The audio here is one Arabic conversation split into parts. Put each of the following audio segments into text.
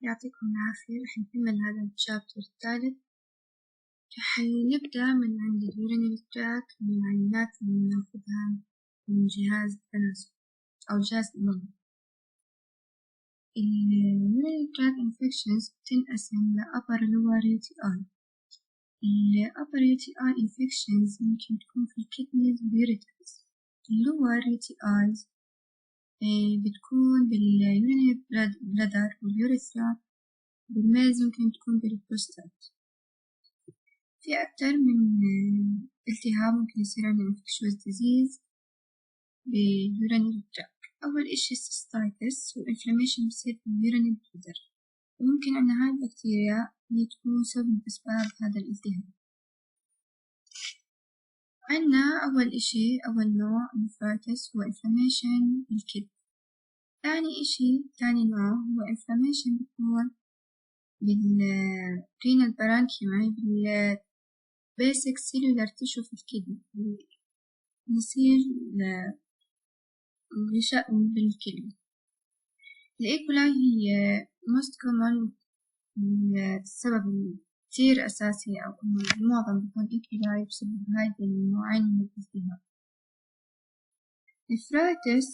يعطيكم العافية. رح نكمل هذا الشابتر الثالث. رح نبدأ من عند اليورينري تراكت من العينات اللي ناخدها من جهاز التناسل أو جهاز النظر. اليورينري تراكت infections بتنقسم ل upper lower UTI. ال upper UTI infections ممكن تكون في الكدنيز واليوريثريس. lower UTIs بتكون باليورينري بلادر واليوريثرا، بالميز ممكن تكون بالبروستات. في أكتر من التهاب ممكن يصير عندنا infectious disease باليورينري تراكت. أول إشي cystitis والإنفلاميشن بصير باليورينري بلادر، وممكن عندنا هاي البكتيريا هي تكون سبب من أسباب هذا الالتهاب. عندنا أول إشي أول نوع Nephritis هو inflammation بالكبد. ثاني نوع هو inflammation بيكون بالrenal parenchyma بالbasic cellular tissue في الكدني، نسيج غشاء بالكلى. الإيكولاي هي most common السبب كتير أساسي أو معظم بيكون إيكولاي بسبب هاي النوعين من الالتهاب. النفرايتس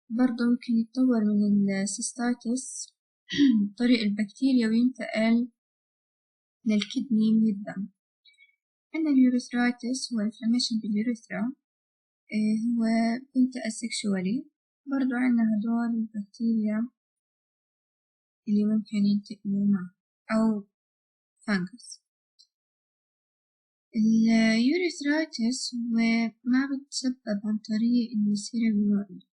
برضو ممكن يتطور من السيستايتس طريق البكتيريا وينتقل للكدني من الدم. عندنا اليوريثرايتس هو inflammation باليوريثرا، هو بينتقل sexually. برضو عندنا هدول البكتيريا اللي ممكن ينتقلوا معه أو فانجس. اليوريثرايتس هو ما بتسبب عن طريق المسيرة الولائية،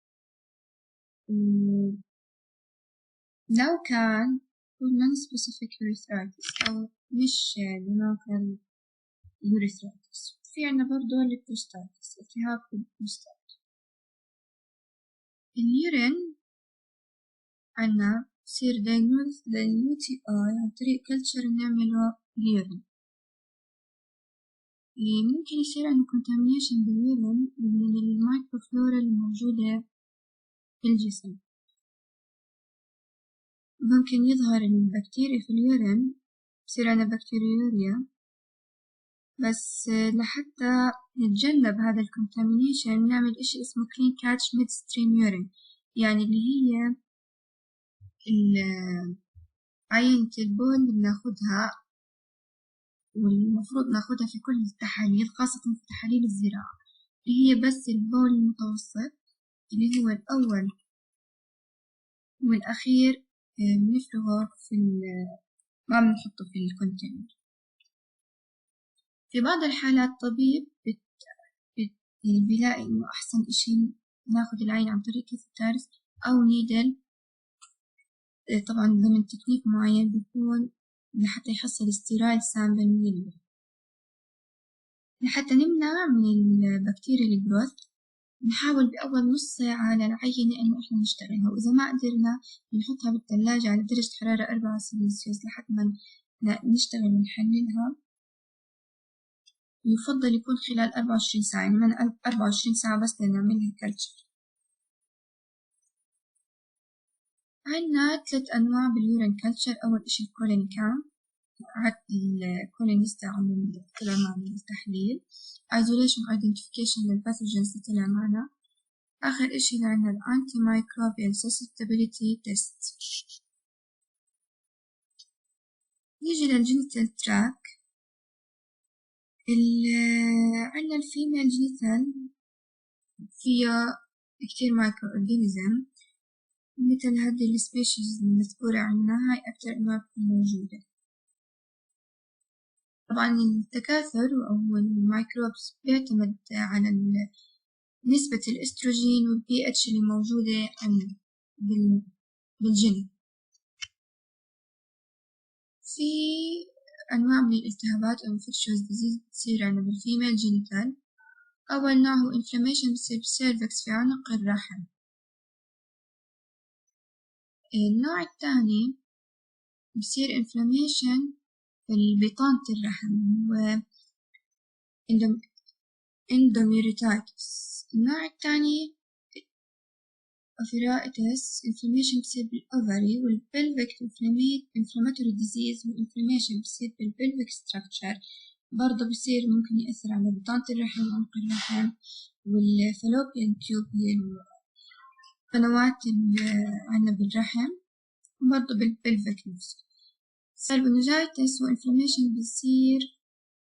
لو كان non-specific urethritis أو مش gonococcal urethritis. في عنا برضو البروستاتس، التهاب في البروستات. اليورين عنا بصير diagnosed للUTI عن طريق culture نعمله اليورين. ممكن يصير عنا contamination باليورين من الميكروفلورا الموجودة في الجسم. ممكن يظهر البكتيريا في اليورين، بصير عنا بكتيريوريا. بس لحتى نتجنب هذا الكونتامينيشن نعمل إشي اسمه clean catch midstream urine، يعني اللي هي عينة البول اللي بناخدها، والمفروض ناخدها في كل التحاليل خاصة في تحاليل الزراعة، اللي هي بس البول المتوسط اللي هو الأول والأخير بنفرغه ما بنحطه في الكونتينر. في بعض الحالات الطبيب بيلاقي إنه أحسن إشي ناخد العين عن طريق كاثيترز أو نيدل، طبعا ضمن تكنيك معين بيكون لحتى يحصل ستيرايد سامبل من اليورين. لحتى نمنع من البكتيريا الجروث نحاول بأول نص ساعة للعينة إنه إحنا نشتغلها، وإذا ما قدرنا بنحطها بالثلاجة على درجة حرارة 4 سلسيوس لحد ما نشتغل ونحللها. يفضل يكون خلال 24 ساعة، يعني من 24 ساعة بس لنعملها كلتشر. عندنا 3 أنواع باليورين كلتشر. أول إشي الكولين كام، الكولينيستا عمل طلع معنا التحليل. isolation identification للباثوجينز طلع معنا. آخر إشي عندنا antimicrobial susceptibility test. نيجي للجينيتال تراك. عندنا الفيميل جينيتال فيها كتير مايكرو أورجانيزم مثل هذه السبيشيز المذكورة عندنا، هاي أكتر أنواع موجودة. طبعا التكاثر أو الميكروبس بيعتمد على نسبة الإستروجين والPH اللي موجودة عندنا بالجنين. في أنواع من الالتهابات أو infectious disease بتصير عندنا بالفيميل جينيتال. أول نوع هو inflammation بتصير بالسيرفكس في عنق الرحم. النوع الثاني بصير inflammation في بطانة الرحم هو endometritis. النوع الثاني أوفيرايتس inflammation بتصير بالأوفري، والبلفيك inflammatory disease والinflammation بتصير بالبلفيك structure، برضه بصير ممكن يأثر على بطانة الرحم وعنق الرحم والفالوبيان تيوب هي القنوات عنا بالرحم، وبرضه بالبلفيك نفسه. الفالوبينجايتس وinflammation بصير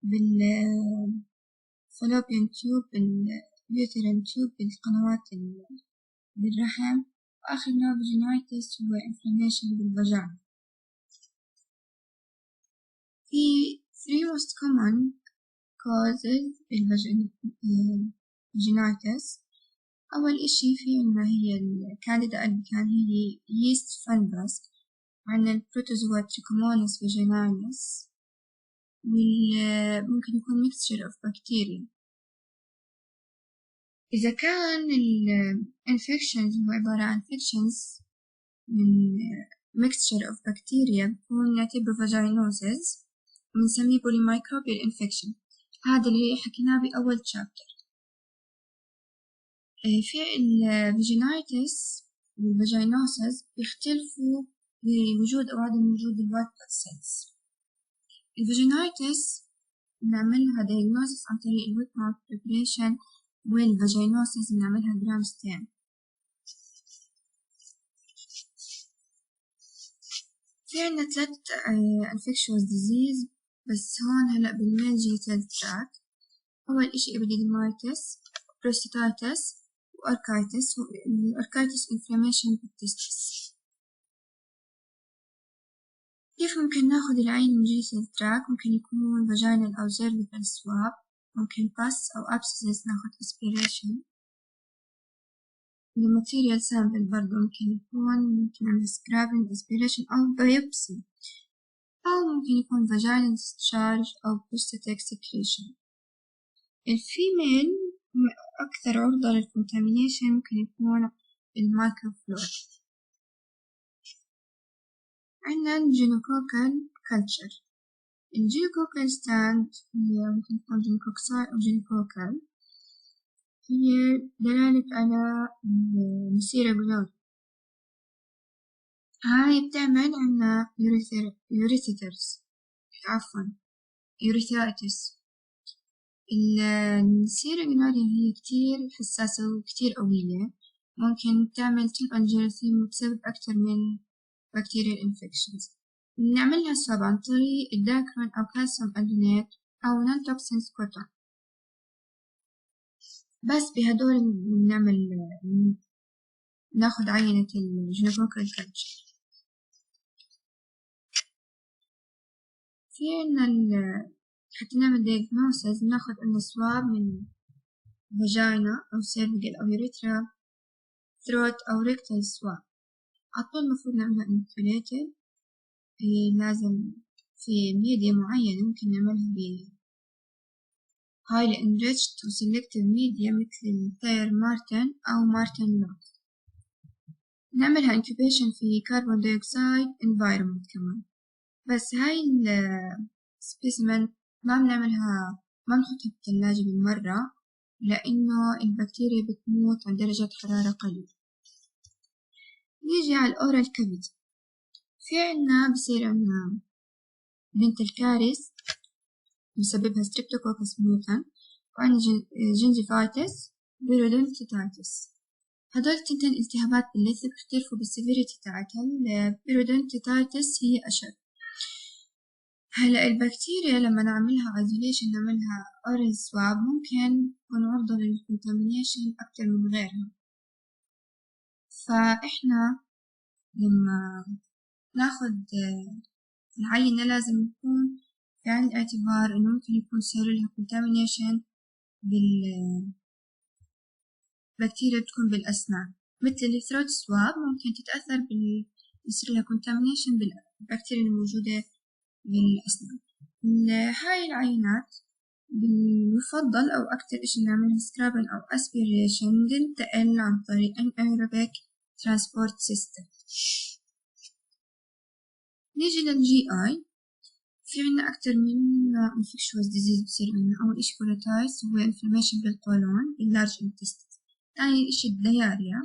بالفالوبيان تيوب باليوترين تيوب بالقنوات بالرحم، وآخر نوع فاجينايتس هو inflammation بالفاجينا. في 3 most common causes بالفاجينايتس. أول إشي في عنا هي الكانديدا ألبيكان، هي yeast fungus، عنا البروتوزوا Trichomonas vaginalis، ممكن يكون mixture of bacteria. إذا كان infections هو عبارة عن infections من mixture of bacteria بكون نعتبره vaginosis، ونسميه polymicrobial infection. هذا اللي حكيناه بأول chapter. في الفاجينايتس والفاجينوسز بيختلفوا بوجود أو عدم وجود الوايت بلاد سيلز. الفاجينايتس بنعملها diagnosis عن طريق الويت ماوث preparation، والفاجينوسز بنعملها جرام ستين. في عنا 3 infectious disease، بس هون هلأ بالميل جينيتال تراك. أول إشي epididymitis، prostatitis، وأركايتس. والأركايتس inflammation بالتستس. كيف ممكن ناخد العين من جينيتال تراك؟ ممكن يكون vaginal أو cervical swab، ممكن pus أو abscess ناخد aspiration. الماتيريال سامبل برضه ممكن نعمل scrubbing aspiration أو biopsy، أو ممكن يكون vaginal discharge أو prostatic secretion. الفيميل أكثر عرضة للcontamination ممكن يكون المايكروفلورا. عندنا Gonococcal culture. الجينوكوكال ستاند ممكن تكون جينوكوكساي أو جينوكوكال، هي دلالة على مسيرة جلوري. هاي بتعمل عنا urethritis. المسيرة جلوري هي كتير حساسة وكتير قوية، ممكن تعمل تيب أنجيرثيم بسبب أكتر من بكتيريا infections. نعملها سواب عن طريق الداكرون أو كالسيوم ألجينات أو non-toxins cotton. بس بهدول ناخد عينة الجينوكوكال كلتشر. في عنا حتى نعمل diagnosis ناخد عنا سواب من فاجينا أو cervical أو urethra، throat أو rectal swab. عطول المفروض نعملها inoculated، لازم في ميديا معينة، ممكن نعملها ب highly enriched و selective media مثل Thayer-Martin أو Martin Lot. نعملها incubation في carbon dioxide environment كمان. بس هاي specimen ما نحطها بالثلاجة بالمرة، لأنه البكتيريا بتموت عند درجة حرارة قليلة. نيجي على الأورال كافيتي. في عنا بصير عنا بنت الكارث بسببها ستريبتوكوكس ميوتان، وعنا جنجيفايتس بيرودونتيتايتس. هدول التنتين التهابات باللثة بيختلفوا بالسيفيريتي تاعتها. البيرودونتيتايتس هي أشد. هلا البكتيريا لما نعملها isolation نعملها oral swab ممكن تكون عرضة للcontamination أكتر من غيرها. فإحنا لما ناخد العينة لازم يكون في عين الاعتبار إنه ممكن يكون صار لها contamination بالبكتيريا بتكون بالأسنان، مثل الثروت سواب ممكن تتأثر يصير لها contamination بالبكتيريا الموجودة بالأسنان. هاي العينات بيفضل أو أكتر إشي نعملها scrubbing أو aspiration تنتقل عن طريق anaerobic transport system. نيجي للجي آي. في عنا أكتر من infectious disease بصير عنا. أول إشي colitis هو inflammation بالقولون باللارج intestine. تاني إشي الدياريا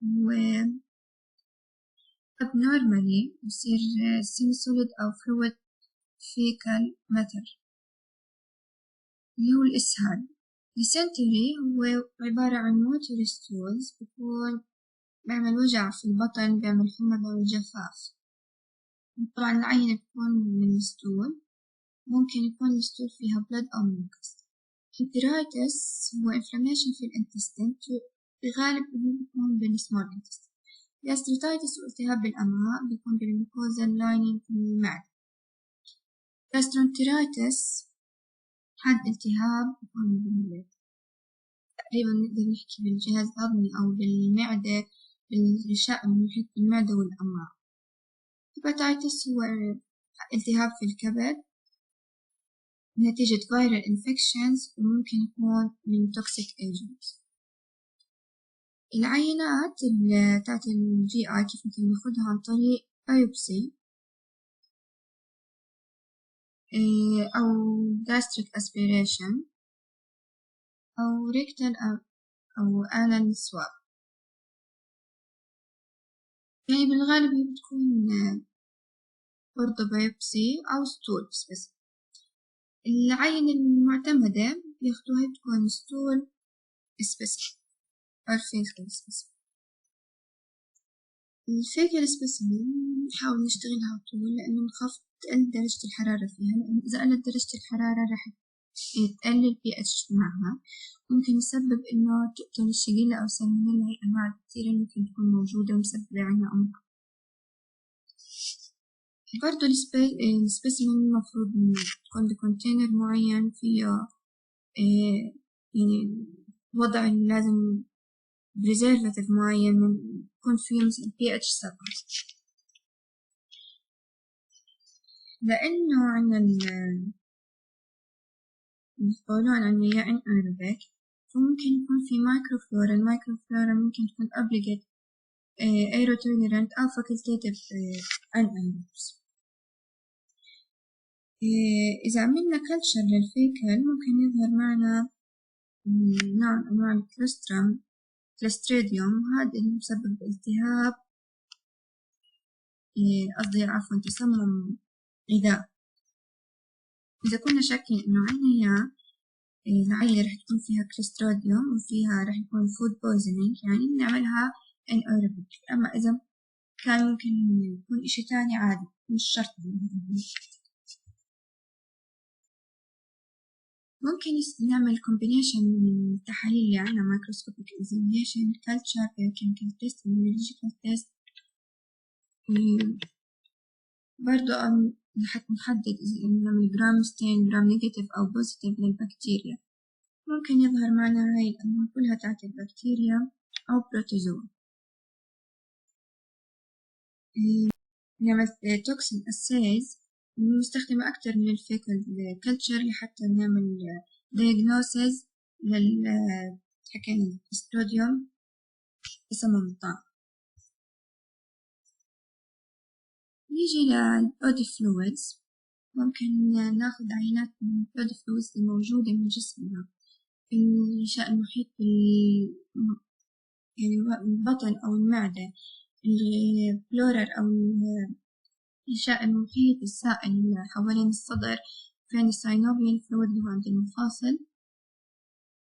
و abnormally يصير semi-solid أو fluid fecal matter اللي هو الإسهال. dysentery هو عبارة عن watery stools، بيكون بيعمل وجع في البطن، بيعمل حمى، بيعمل جفاف. طبعا العينة بتكون من الستول، ممكن يكون الستول فيها blood أو mucus. Nephritis هو inflammation في الانتستين، في الغالب بيكون بالسمول intestine. gastritis والتهاب بالأمعاء بيكون بالmucosal lining في المعدة. gastroenteritis هذا التهاب بيكون تقريبا نقدر نحكي بالجهاز الهضمي أو بالمعدة، بالغشاء المحيط بالمعدة والأمعاء. hepatitis هو التهاب في الكبد نتيجة viral infections، وممكن يكون من toxic agents. العينات تاعت GI كيف ممكن ناخدها عن طريق biopsy أو gastric aspiration أو rectal أو anal swab. يعني بالغالب هي بتكون برضه biopsy أو stool بس. العينة المعتمدة ياخدوها بتكون stool specimen أو fecal specimen. الفيكال سبيسمن نحاول نشتغلها طول لأنه نخاف تقل درجة الحرارة فيها، لأن إذا قلت درجة الحرارة راح تقلل البي اتش معها، ممكن يسبب إنه تقتل الشيجيلا أو سالمونيلا، هي أنواع كتيرة ممكن تكون موجودة ومسببة عنا أمراض. برضه السبيسمن المفروض تكون بكونتينر معين فيه يعني وضع لازم بريزيرفاتيف معين يكون فيه مثل pH 7. لأنه عنا القولون عنا anaerobic، فممكن يكون في مايكروفلورا. المايكروفلورا ممكن تكون obligate aerotolerant أو facultative anaerobes. إذا عملنا كلتشر للفيكل ممكن يظهر معنا نوع من أنواع الكلسترم كلستريديوم، هذا اللي مسبب التهاب قصدي عفوا تسمم غذاء. إذا كنا شاكين إنه عنا العينة رح تكون فيها كلستريديوم وفيها رح يكون فود بويزنينج، يعني نعملها انأيروبيك. أما إذا كان ممكن يكون إشي تاني عادي، مش شرط. ممكن نعمل combination من التحاليل اللي عنا microscopic examination culture chemical test biological test. برضو لحتى نحدد إذا نعمل جرام ستين جرام نيجاتيف أو بوزيتيف للبكتيريا. ممكن يظهر معنا هاي الأنواع كلها تاعت البكتيريا أو بروتوزوا. نعمل توكسين أسايز نستخدم أكتر من الفيكال كلتشر لحتى نعمل diagnosis حكينا الستوديوم تسمم الطعام. نيجي للبودي فلويدز، ممكن ناخد عينات من البودي فلويدز الموجودة من جسمنا في الغشاء المحيط يعني البطن أو المعدة، البلورر أو الغشاء المحيط السائل حوالين الصدر، فين الساينوفيال فلويد اللي هو عند المفاصل،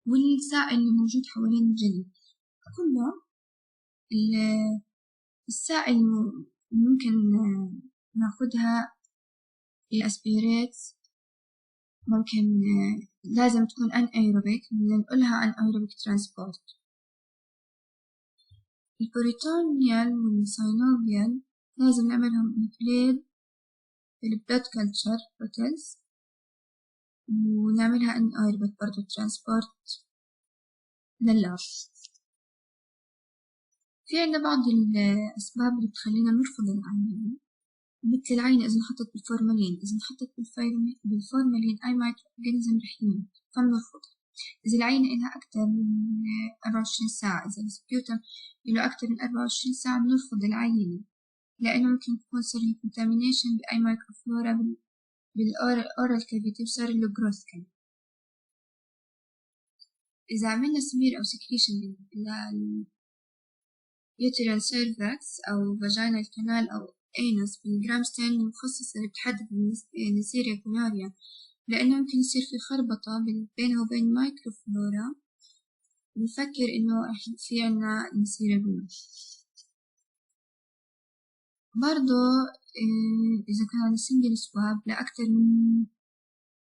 والسائل اللي موجود حوالين الجلد. كله السائل ممكن ناخدها الأسبيريت، ممكن لازم تكون أنأيروبيك، ننقلها أنأيروبيك ترانسبورت. البريتونيال والساينوفيال لازم نعملهم انكليد في البلود كلتشر بوتلز، ونعملها أنأيروبيك برضو ترانسبورت لللاب. في عنا بعض الأسباب اللي بتخلينا نرفض العينة، مثل العينة إذا انحطت بالفورمالين. إذا انحطت بالفورمالين أي مايكرو أورجانيزم رح يموت، فبنرفضها. إذا العينة إلها أكتر من 24 ساعة، إذا السبيوتم له أكتر من 24 ساعة بنرفض العينة، لأنه ممكن تكون صار contamination بأي مايكروفلورا بالأورال كافيتي وصار له جروث كان. إذا عملنا سمير أو سكريشن uterine cervix أو vaginal canal أو anus بالجرامستين المخصصة اللي بتحدد النسيريا gonorrhoeae، لأنه ممكن يصير في خربطة بينها وبين مايكروفلورا، نفكر إنه في عنا نسيريا gonorrhoeae. برضو إذا كان سنجل سواب لأكثر من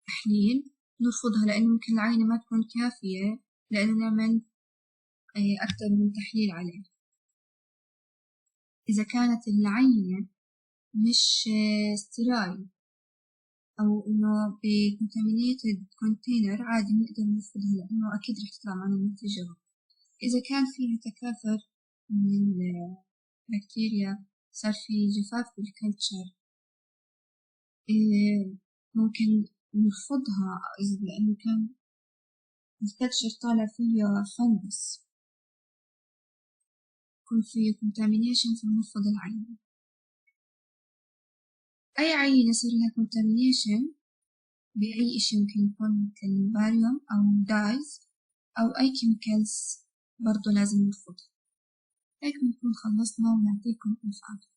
تحليل نرفضها، لأنه ممكن العينة ما تكون كافية لأنه نعمل أكثر من تحليل عليه. إذا كانت العينة مش ستيرايل أو إنه بcontaminated container عادي نقدر نرفضها لأنه أكيد رح تطلع معنا النتيجة. إذا كان فيها تكاثر من البكتيريا صار في جفاف بالكلتشر ممكن نرفضها لأنه كان الكلتشر طالع فيه فنجس يكون فيه contamination فنرفض العينة. أي عينة يصير لها contamination بأي إشي ممكن يكون مثل باريوم أو دايز أو أي chemicals برضو لازم نرفضها. هيك بنكون خلصنا ونعطيكم ألف عافية.